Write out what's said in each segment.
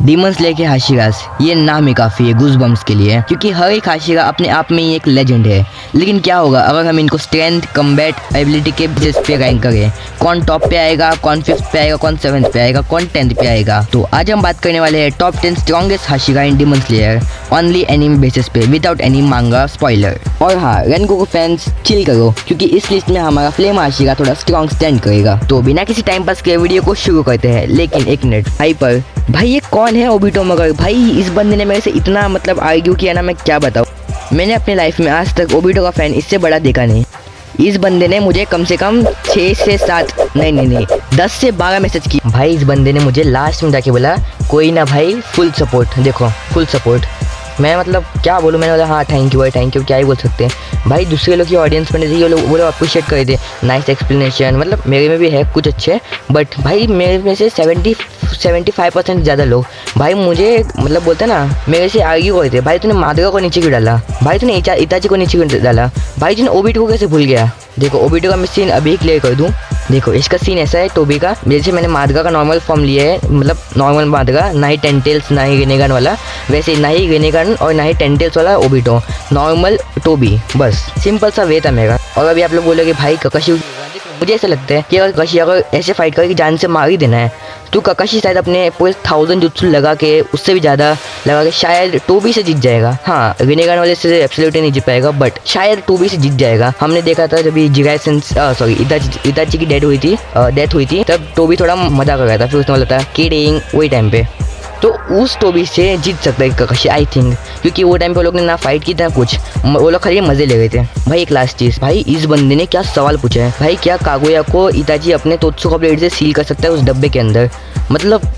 Demon slayer के Hashiras, ये नाम ही काफ़ी है गूज़बम्प्स के लिए, क्योंकि हर एक हाशिरा अपने आप में ही एक लेजेंड है। लेकिन क्या होगा अगर हम इनको स्ट्रेंथ, कम्बैट, एबिलिटी के बेसिस पे रैंक करें? कौन टॉप पे आएगा, कौन 5th पे आएगा, कौन 7th पे आएगा, कौन 10th पे आएगा? तो आज हम बात करने वाले हैं top 10 strongest Hashira in Demon Slayer only anime basis पे, विदाउट एनी मांगा स्पॉइलर। और हाँ, रेनगोकू फैंस चिल करो, क्योंकि इस लिस्ट में हमारा फ्लेम हाशिरा थोड़ा स्ट्रॉन्ग स्टैंड करेगा। तो बिना किसी टाइम पास के वीडियो को शुरू करते हैं। लेकिन एक मिनट, भाई ये कौन है ओबिटो मगर? भाई इस बंदे ने मेरे से इतना आर्ग्यू किया ना, मैं क्या बताऊँ। मैंने अपनी लाइफ में आज तक ओबिटो का फैन इससे बड़ा देखा नहीं। इस बंदे ने मुझे कम से कम 6 से 7 नहीं 10 से 12 मैसेज किए। भाई इस बंदे ने मुझे लास्ट में जाके बोला कोई ना भाई, फुल सपोर्ट, देखो फुल सपोर्ट। मैं क्या बोलूँ, मैंने बोला हाँ थैंक यू भाई, थैंक यू, क्या ही बोल सकते हैं भाई। दूसरे लोग की ऑडियंस में वो लोग अप्रिशिएट कर थे, नाइस एक्सप्लेनेशन, मेरे में भी है कुछ अच्छे, बट भाई मेरे में से 75% ज़्यादा लोग भाई मुझे बोलते हैं ना, मेरे से आर्ग्यू करते भाई तूने मादगा को नीचे क्यों डाला, भाई तूने इताची को नीचे क्यों डाला, भाई तूने ओबिटो को कैसे भूल गया। देखो ओबिटो का मैं सीन अभी क्लियर कर दूँ। देखो इसका सीन ऐसा है टोबी का, जैसे मैंने मादगा का नॉर्मल फॉर्म लिया है, नॉर्मल मादगा, ना ही टेंटेल्स ना ही रेनेगन वाला, वैसे ना ही रेनेगन और ना ही टेंटेल्स वाला ओबिटो, नॉर्मल टोबी, बस सिंपल सा वे था मेरा। और अभी आप लोग बोलोगे भाई ककाशी, मुझे ऐसा लगता है कि अगर ककाशी अगर ऐसे फाइट करे कि जान से मार ही देना है, तो ककाशी शायद अपने पूरे 1000 जुत्सु लगा के, उससे भी ज़्यादा लगा के शायद टोबी से जीत जाएगा। हाँ रेनेगन वाले से एब्सोल्युटली नहीं जीत पाएगा, बट शायद टोबी से जीत जाएगा। हमने देखा था जब इताची की डेथ हुई थी तब टोबी थोड़ा मजा कर रहा था, फिर उसने बोला था किडिंग, वही टाइम पे तो उस टोबी से जीत सकता है ककाशी आई थिंक, क्योंकि वो टाइम पे लोग ने ना फाइट की था कुछ, वो लोग खाली मजे ले गए थे। भाई एक लास्ट चीज़, भाई इस बंदे ने क्या सवाल पूछा है, भाई क्या कागुया को इताची अपने तोत्सुका ब्लेड से सील कर सकता है उस डब्बे के अंदर?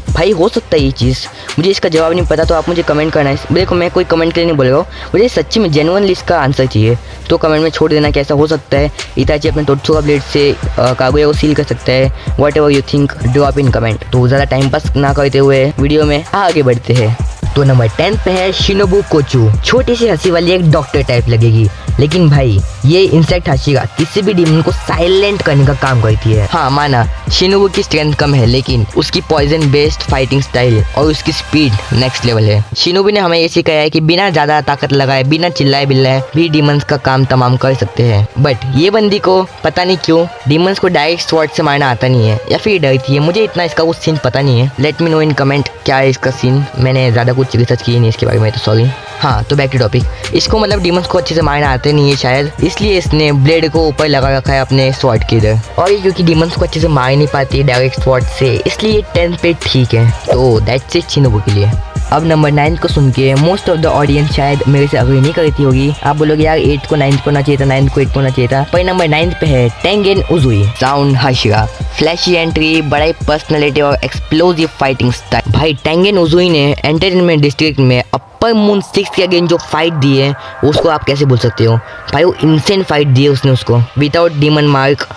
भाई हो सकता है ये चीज़, मुझे इसका जवाब नहीं पता, तो आप मुझे कमेंट करना है। देखो मैं कोई कमेंट के लिए नहीं बोल रहा हूँ, मुझे सच्ची में जेन्युइनली इसका आंसर चाहिए, तो कमेंट में छोड़ देना कैसा हो सकता है इताची अपने तोत्सुका ब्लेड से कागुया को सील कर सकता है। What ever you think, drop in comment. तो ज़्यादा टाइम पास ना करते हुए वीडियो में आगे बढ़ते हैं। तो नंबर 10 पे है शिनोबु कोचू। छोटी सी हंसी वाली एक डॉक्टर टाइप लगेगी, लेकिन भाई ये इंसेक्ट हाशिरा किसी भी डीमन को साइलेंट करने का काम करती है। हाँ माना शिनोबु की स्ट्रेंथ कम है, लेकिन उसकी पॉइजन बेस्ड फाइटिंग स्टाइल और उसकी स्पीड नेक्स्ट लेवल है। शिनोबु ने हमें ये सिखाया है कि बिना ज़्यादा ताकत लगाए, बिना चिल्लाए बिल्लाए भी डीमंस का काम तमाम कर सकते हैं। बट ये बंदी को पता नहीं क्यों डीमंस को डायरेक्ट स्वॉर्ड से मारना आता नहीं है, या फिर डरती है, मुझे इतना इसका कुछ सीन पता नहीं है। Let me know in comment क्या है इसका सीन, मैंने ज़्यादा कुछ रिसर्च की नहीं इसके बारे में, तो सॉरी। हाँ तो बैक टू टॉपिक, इसको डीमंस को अच्छे से मारना आते नहीं है शायद, इसलिए इसने ब्लेड को ऊपर लगा रखा है अपने स्वॉर्ड के इधर। और ये क्योंकि डीमंस को अच्छे से मार नहीं पाती डायरेक्ट स्वॉर्ड से, इसलिए 10 पे ठीक है। तो दैट्स इट शिनोबु के लिए। अब नंबर 9 को सुन के मोस्ट ऑफ द ऑडियंस शायद मेरे से अग्री नहीं करती होगी, आप बोलोगे यार 8 को 9 होना चाहिए था, 9 को 8 होना चाहिए था। पर नंबर 9 पे है टेंगेन उजुई साउंड हाशिरा। फ्लैशी एंट्री, बड़ा ही पर्सनैलिटी और एक्सप्लोसिव फाइटिंग स्टाइल। भाई टेंगेन उजुई ने एंटरटेनमेंट डिस्ट्रिक्ट में अपर मून 6 के अगेंस्ट जो फाइट दी है उसको आप कैसे बोल सकते हो। भाई वो इंसेंट फाइट दी है उसने उसको, without demon mark,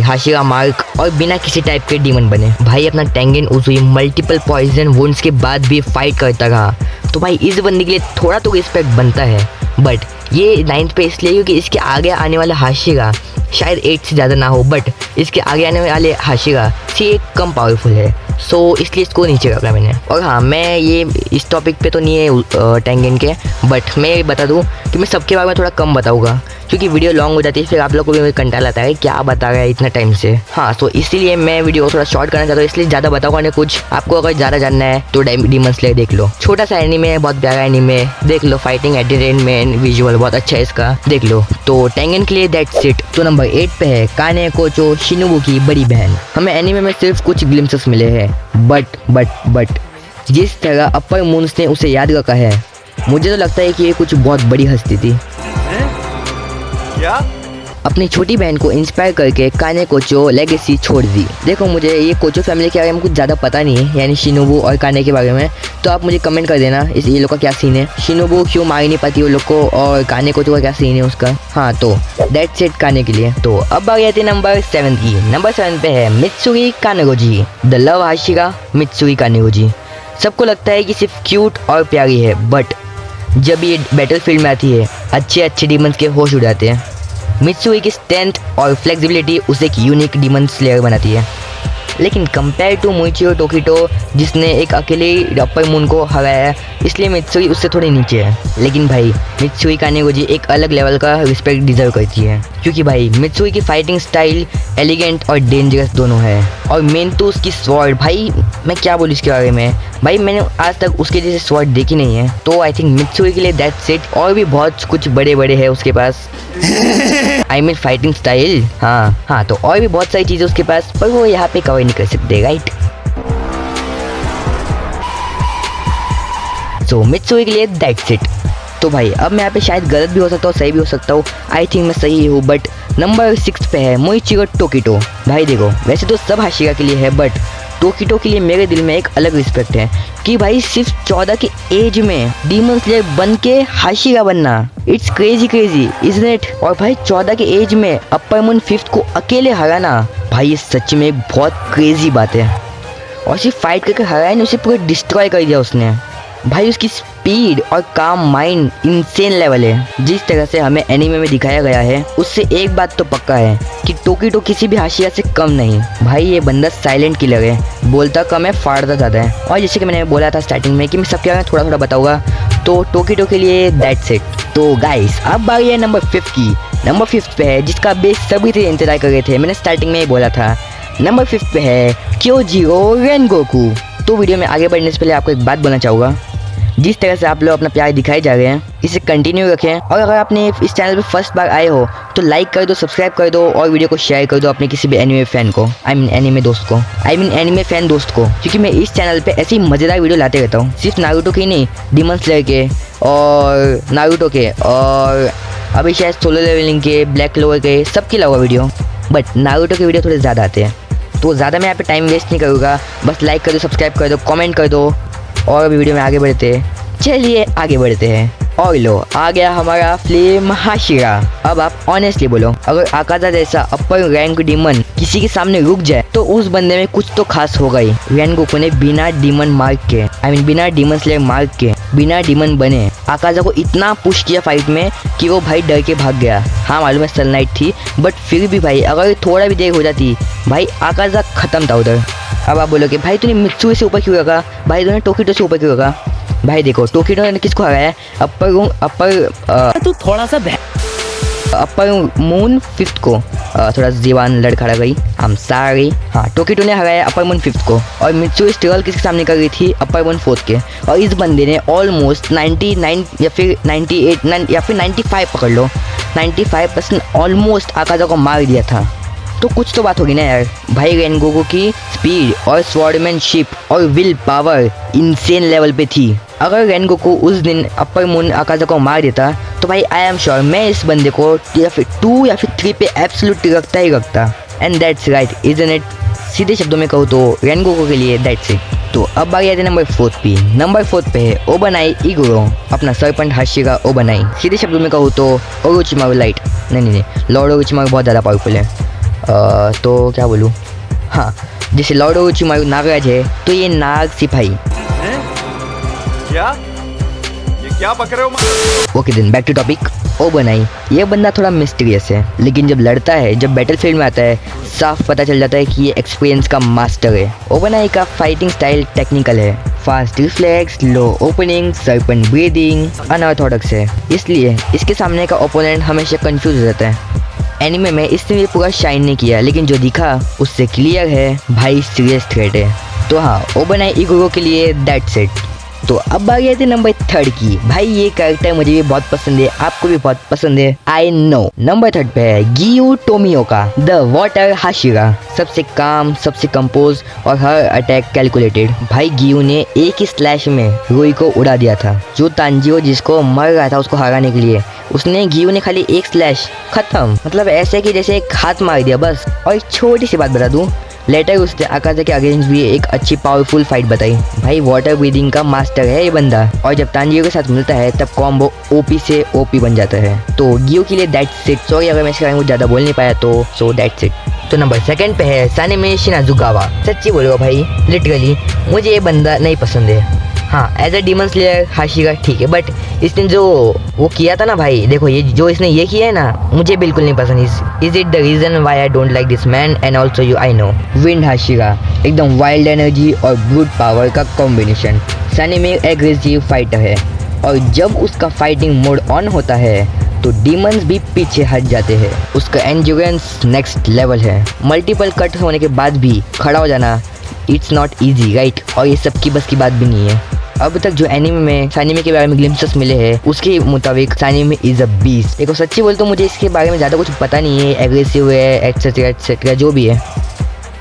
Hashira mark, और बिना किसी टाइप के डीमन बने। भाई अपना टेंगेन उजुई मल्टीपल पॉइजन वुंड्स के बाद भी फाइट करता रहा, तो भाई इस बंदे के लिए थोड़ा तो रिस्पेक्ट बनता है। बट ये 9th पे इसलिए क्योंकि इसके आगे आने वाला हाशिरा शायद 8 से ज़्यादा ना हो, बट इसके आगे आने वाले हाशिरा से कम पावरफुल है, सो इसलिए इसको नीचे रखा मैंने। और हाँ मैं ये इस टॉपिक पे तो नहीं है टेंगेन के, बट मैं बता दूँ कि मैं सबके बारे में थोड़ा कम बताऊँगा, क्योंकि वीडियो लॉन्ग हो जाती है, फिर आप लोग को भी कंटाल आता है क्या बता रहा है इतना टाइम से। हाँ तो इसीलिए मैं वीडियो को थोड़ा शॉर्ट करना चाहता हूँ, इसलिए ज़्यादा बताऊँगा नहीं कुछ। आपको अगर ज़्यादा जानना है तो डीमन स्लेयर देख लो, छोटा सा एनीमे है, बहुत प्यारा एनीमे, देख लो। फाइटिंग, एंटरटेनमेंट, विजुअल बहुत अच्छा है इसका, देख लो। तो टेंगेन के लिए दैट्स इट। तो नंबर 8 पे है काने कोचो, शिनोबु की बड़ी बहन। हमें एनीमे में सिर्फ कुछ ग्लिम्सेस मिले हैं, बट जिस तरह अपर मून्स ने उसे याद रखा है, मुझे तो लगता है कि ये कुछ बहुत बड़ी हस्ती थी। क्या? अपनी छोटी बहन को इंस्पायर करके काने कोचो लेगेसी छोड़ दी। देखो मुझे ये कोचो फैमिली के बारे में कुछ ज़्यादा पता नहीं है, यानी शिनोबु और काने के बारे में, तो आप मुझे कमेंट कर देना ये लोग का क्या सीन है, शिनोबु क्यों मार नहीं पाती वो लोग को, और काने कोचो का क्या सीन है उसका। हाँ तो दैट्स इट काने के लिए। तो अब आ गई थी नंबर 7 की। नंबर 7 पे है Mitsuri Kanroji, the love Hashira Mitsuri Kanroji. सबको लगता है कि सिर्फ क्यूट और प्यारी है, बट जब ये बैटलफील्ड में आती है अच्छे डीमंस के होश उड़ जाते हैं। मित्सुई की स्ट्रेंथ और फ्लेक्सिबिलिटी उसे एक यूनिक डीमन स्लेयर बनाती है। लेकिन कंपेयर टू मुइचिरो टोकिटो जिसने एक अकेले अप्पर मून को हराया, इसलिए मित्सुई उससे थोड़ी नीचे है। लेकिन भाई मित्सुई कानेगोजी एक अलग लेवल का रिस्पेक्ट डिजर्व करती है, क्योंकि भाई मित्सुई की फाइटिंग स्टाइल एलिगेंट और डेंजरस दोनों है। और मेन तो उसकी स्वॉर्ड, भाई मैं क्या बोलूँ इसके बारे में, भाई मैंने आज तक उसके जैसे स्वॉर्ड देखी नहीं है। तो आई थिंक मित्सुई के लिए दैट्स इट। और भी बहुत कुछ बड़े बड़े है उसके पास आई मीन फाइटिंग स्टाइल, हाँ तो और भी बहुत सारी चीज़ें उसके पास, पर वो यहाँ पे कवर नहीं कर सकते, राइट। सो मित्सुई के लिए दैट्स इट। तो भाई अब मैं यहाँ पे शायद गलत भी हो सकता हूँ, सही भी हो सकता हूँ, आई थिंक मैं सही हूँ। बट नंबर 6 पे है मुइचिरो टोकिटो। भाई देखो वैसे तो सब हाशिरा के लिए है, बट टोकिटो के लिए मेरे दिल में एक अलग रिस्पेक्ट है कि भाई सिर्फ 14 के एज में डीमन स्लेयर बन के हाशिरा बनना, इट्स क्रेजी इजंट इट। और भाई 14 के एज में अप्पर मून 5th को अकेले हराना, भाई ये सच में एक बहुत क्रेजी बात है। और सिर्फ फाइट करके हराया नहीं, उसे पूरा डिस्ट्रॉय कर दिया उसने। भाई उसकी स्पीड और काम माइंड इंसेन लेवल है। जिस तरह से हमें एनीमे में दिखाया गया है उससे एक बात तो पक्का है कि टोकिटो किसी भी हाशिरा से कम नहीं। भाई ये बंदा साइलेंट किलर है, बोलता कम है फाड़ता ज़्यादा है। और जैसे कि मैंने बोला था स्टार्टिंग में कि मैं सबके बारे में थोड़ा थोड़ा बताऊंगा, तो टोकिटो के लिए दैट्स इट। तो गाइस अब बारी है नंबर 5 की। नंबर 5 पे है जिसका बेस सभी थे इंतजार कर रहे थे, मैंने स्टार्टिंग में ही बोला था। नंबर 5 पे है क्योजिरो रेनगोकू। तो वीडियो में आगे बढ़ने से पहले आपको एक बात बोलना चाहूँगा, जिस तरह से आप लोग अपना प्यार दिखाए जा रहे हैं इसे कंटिन्यू रखें। और अगर आपने इस चैनल पे फर्स्ट बार आए हो तो लाइक कर दो, सब्सक्राइब कर दो और वीडियो को शेयर कर दो अपने किसी भी एनिमे फैन को, एनिमे फैन दोस्त को, क्योंकि मैं इस चैनल पे ऐसी मज़ेदार वीडियो लाते रहता हूँ। सिर्फ नारुतो के नहीं, डीमन स्लेयर के और नारुतो के और अभी शायद सोलो लेवलिंग के, ब्लैक क्लोवर के, सबके लाऊंगा वीडियो। बट नारुतो के वीडियो थोड़े ज़्यादा आते हैं, तो ज़्यादा मैं यहाँ पे टाइम वेस्ट नहीं करूँगा। बस लाइक कर दो, सब्सक्राइब कर दो, कमेंट कर दो और अभी वीडियो में आगे बढ़ते हैं। चलिए आगे बढ़ते हैं। और लो आ गया हमारा फ्लेम हाशिरा। अब आप ऑनेस्टली बोलो, अगर आकाजा जैसा अपर रैंक डीमन किसी के सामने रुक जाए तो उस बंदे में कुछ तो खास होगा ही। रेनगोकू ने बिना डीमन मार्क के, बिना डीमन स्लेयर मार्क के, बिना डीमन बने आकाजा को इतना पुश किया फाइट में कि वो भाई डर के भाग गया। हाँ मालूम है सल नाइट थी, बट फिर भी भाई अगर थोड़ा भी देर हो जाती भाई आकाजा खत्म था उधर। अब आप बोलोगे भाई तूने मित्सुई से ऊपर क्यों रखा, भाई तूने टोकिटो से ऊपर क्यों रखा। भाई देखो टोकिटो ने किसको हराया, तू थोड़ा सा अप्पर मून 5th को, थोड़ा जीवान लड़खड़ा गई, हम सारी। हाँ टोकिटो ने हराया अप्पर मून 5th को, और मित्सुई स्ट्रगल किसके सामने कर रही थी, अप्पर मून 4th के। और इस बंदे ने ऑलमोस्ट 99 या फिर 98 या फिर 95 पकड़ लो, 95% ऑलमोस्ट आकाजा को मार दिया था। तो कुछ तो बात होगी ना यार। भाई रेनगोकू की स्पीड और स्वॉर्डमैनशिप और विल पावर इंसेन लेवल पे थी। अगर रेनगोकू उस दिन अप्पर मून आकाजा को मार देता तो भाई आई एम श्योर मैं इस बंदे को या फिर 2 या फिर 3 पे एब्सोल्यूट रखता ही रखता। And that's right isn't it. सीधे शब्दों में कहूँ तो रेनगोकू के लिए दैट्स इट। तो अब बारी आती है नंबर 4 पे। नंबर 4 पे है ओबनाई इगुरो, अपना सरपंच हाशिरा ओबनाई। सीधे शब्दों में कहूँ तो ओरोचिमारू लाइट, नहीं लॉर्ड ओरोचिमारू बहुत ज़्यादा पावरफुल है। तो क्या बोलूँ, हाँ जैसे लॉर्ड ओरोचिमारू नागराज है तो ये नाग सिपाही। क्या पक रहे हो? Okay then back to topic. Obanai ये बंदा थोड़ा मिस्टीरियस है, लेकिन जब लड़ता है, जब बैटलफील्ड में आता है, साफ पता चल जाता है कि ये एक्सपीरियंस का मास्टर है। ओबनाई का फाइटिंग स्टाइल टेक्निकल है, फास्ट रिफ्लेक्स, लो ओपनिंग, सरपंच ब्रीदिंग अनऑर्थोडॉक्स है, इसलिए इसके सामने का ओपोनेंट हमेशा कंफ्यूज हो जाता है। एनिमे में इसने भी पूरा शाइन नहीं किया, लेकिन जो दिखा उससे क्लियर है भाई सीरियस थ्रेट है। तो हाँ ओबनाई इगुरो के लिए दैट्स इट। तो अब बारी आती है नंबर 3 की। भाई ये कैरेक्टर मुझे भी बहुत पसंद है, आपको भी बहुत पसंद है, आई नो। नंबर 3 पे है गियू टोमियोका द वाटर हाशिरा। सबसे काम, सबसे कंपोज और हर अटैक कैलकुलेटेड। भाई गियू ने एक ही स्लैश में रोई को उड़ा दिया था। जो तांजिरो जिसको मर रहा था उसको हराने के लिए, उसने गियू ने खाली एक स्लैश खत्म, मतलब ऐसे कि जैसे एक हाथ मार दिया बस। और एक छोटी सी बात बता दूं, लेटर उसने आकाजा के अगेंस्ट भी एक अच्छी पावरफुल फाइट बताई। भाई वाटर ब्रीदिंग का मास्टर है ये बंदा, और जब तांजिरो के साथ मिलता है तब कॉम्बो ओपी से ओपी बन जाता है। तो गियो के लिए दैट्स इट। सॉरी अगर मैं इसके बारे में ज़्यादा बोल नहीं पाया तो सो दैट्स इट। तो नंबर 2 पे है सानेमे शिनाजुकावा। सच्ची बोलो भाई लिटरली मुझे ये बंदा नहीं पसंद है। हाँ as a demon slayer Hashira ठीक है, बट इसने जो वो किया था ना भाई, देखो ये जो इसने ये किया है ना, मुझे बिल्कुल नहीं पसंद। Is it the reason why I don't like this man and also you I know. Wind Hashira एकदम वाइल्ड एनर्जी और ब्रूट पावर का कॉम्बिनेशन। सनी में एग्रेसिव फाइटर है और जब उसका फाइटिंग मोड ऑन होता है तो डीमंस भी पीछे हट जाते हैं। उसका एंड्योरेंस नेक्स्ट लेवल है। मल्टीपल कट होने के बाद भी खड़ा हो जाना इट्स नॉट इजी राइट, और ये सबकी बस की बात भी नहीं है। अब तक जो एनीमे में सानिमे के बारे में ग्लिम्पसेस मिले हैं उसके मुताबिक सानिमे इज अ बीस्ट। देखो सच्ची बोल तो मुझे इसके बारे में ज़्यादा कुछ पता नहीं है, एग्रेसिव है एक्सेट्रा जो भी है।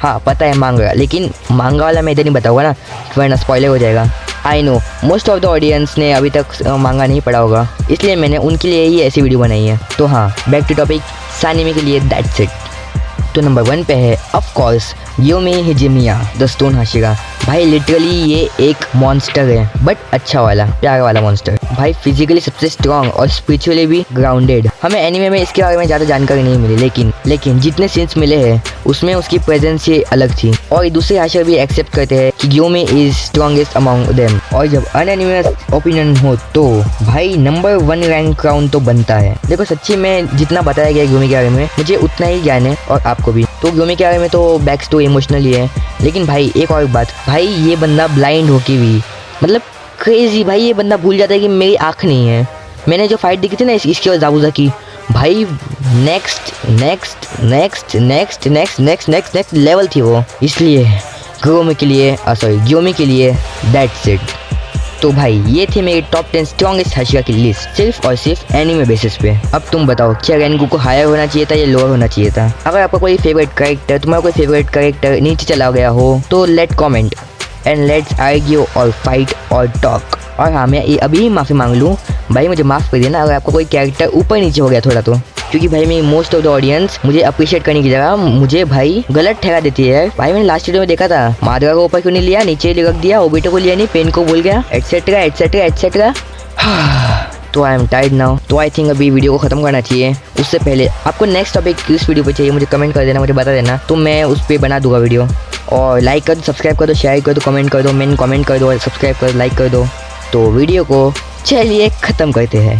हाँ पता है मांगा, लेकिन मांगा वाला मैं इधर नहीं बताऊंगा ना, वरना स्पॉइलर हो जाएगा। I know most of the audience ने अभी तक मांगा नहीं पढ़ा होगा, इसलिए मैंने उनके लिए ही ऐसी वीडियो बनाई है। तो हाँ बैक टू टॉपिक, सानिमे के लिए दैट्स इट। तो नंबर 1 पे है of course Gyomei Himejima the stone Hashira. भाई लिटरली ये एक मॉन्स्टर है, बट अच्छा वाला प्यारा वाला मॉन्स्टर। भाई फिजिकली सबसे स्ट्रॉन्ग और स्पिरिचुअली भी ग्राउंडेड। हमें एनीमे में इसके बारे में ज़्यादा जानकारी नहीं मिली, लेकिन जितने सीन्स मिले हैं उसमें उसकी प्रेजेंस ही अलग थी। और दूसरे हाशिरा भी एक्सेप्ट करते हैं कि Yomi is strongest among them. और जब अनएनिमस ओपिनियन हो तो भाई नंबर 1 रैंक क्राउन तो बनता है। देखो सच्ची में जितना बताया गया योमी के बारे में मुझे उतना ही ज्ञान है, और आपको भी। तो योमी के बारे में तो बैक स्टोरी इमोशनल ही है, लेकिन भाई एक और बात, भाई ये बंदा ब्लाइंड होके भी मतलब क्रेजी, भाई ये बंदा भूल जाता है कि मेरी आँख नहीं है। मैंने जो फाइट देखी थी ना इसकी और जाबुजा की, भाई नेक्स्ट लेवल थी वो। इसलिए योमी के लिए दैट्स इट। तो भाई ये थे मेरे टॉप 10 स्ट्रॉन्गेस्ट हाशिरा की लिस्ट, सिर्फ और सिर्फ एनीमे बेसिस पे। अब तुम बताओ क्या रेनगू को हायर होना चाहिए था या लोअर होना चाहिए था? अगर आपका कोई फेवरेट कैरेक्टर, तुम्हारा कोई फेवरेट कैरेक्टर नीचे चला गया हो तो let comment and let's argue और फाइट और टॉक। और हाँ मैं अभी माफ़ी मांग लूँ भाई, मुझे माफ़ कर देना अगर आपका कोई कैरेक्टर ऊपर नीचे हो गया थोड़ा तो, क्योंकि भाई मेरी मोस्ट ऑफ द ऑडियंस मुझे अप्रिशिएट करने की जगह मुझे भाई गलत ठहरा देती है। भाई मैंने लास्ट वीडियो में देखा था मादरा को ऊपर क्यों नहीं लिया, नीचे रख दिया, ओबिटो को लिया नहीं, पेन को भूल गया, एटसेट्रा। तो आई एम टायर्ड नाउ। तो आई थिंक अभी वीडियो को खत्म करना चाहिए। उससे पहले आपको नेक्स्ट टॉपिक किस वीडियो पे चाहिए मुझे कमेंट कर देना, मुझे बता देना, तो मैं उस पर बना दूंगा वीडियो। और लाइक कर दो, सब्सक्राइब कर दो, शेयर कर दो, कमेंट कर दो, मेन कमेंट कर दो, सब्सक्राइब कर दो, लाइक कर दो। तो वीडियो को चलिए ख़त्म करते हैं।